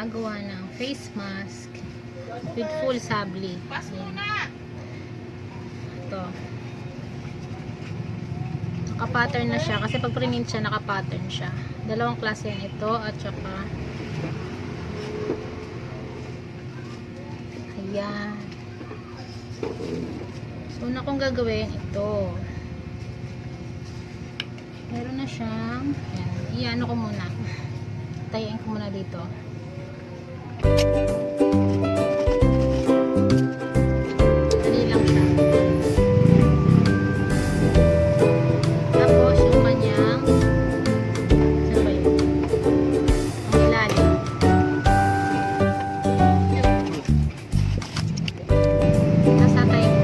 gumagawa ng face mask with full sabli. Ito. Naka-pattern na siya kasi pag print siya, naka-pattern siya. Dalawang klase yan, ito at saka ayan. So, una kong gagawin ito. Meron na siyang ayan, iano ko muna. Tayain ko muna dito. Dali lang siya. Tapos yung kanyang saan ba yun? Ang ilalim. Nasatay ko.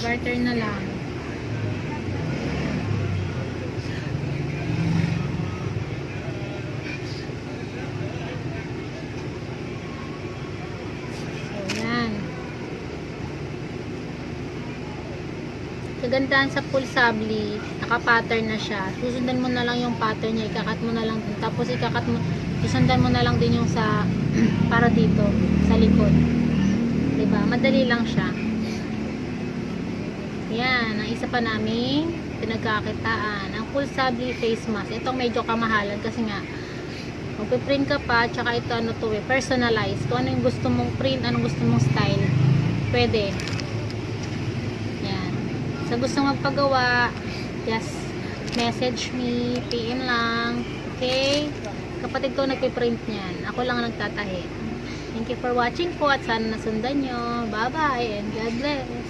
Garter na lang. So, yan. Kagandahan sa full sabli, naka-pattern na siya. Susundan mo na lang yung pattern niya, ikakat mo na lang din. Tapos susundan mo na lang din yung sa para dito, sa likod. Diba? Madali lang siya. Yan, ang isa pa naming pinagkakitaan, ang full sabli face mask. Itong medyo kamahalan kasi nga magpiprint ka pa, tsaka ito ano to personalized. Kung ano yung gusto mong print, anong gusto mong style. pwede. Yan. Sa gusto magpagawa, just message me, PM lang. Okay? Kapatid ko nagpiprint niyan. Ako lang ang nagtatahi. Thank you for watching po at sana nasundan nyo. Bye-bye and God bless.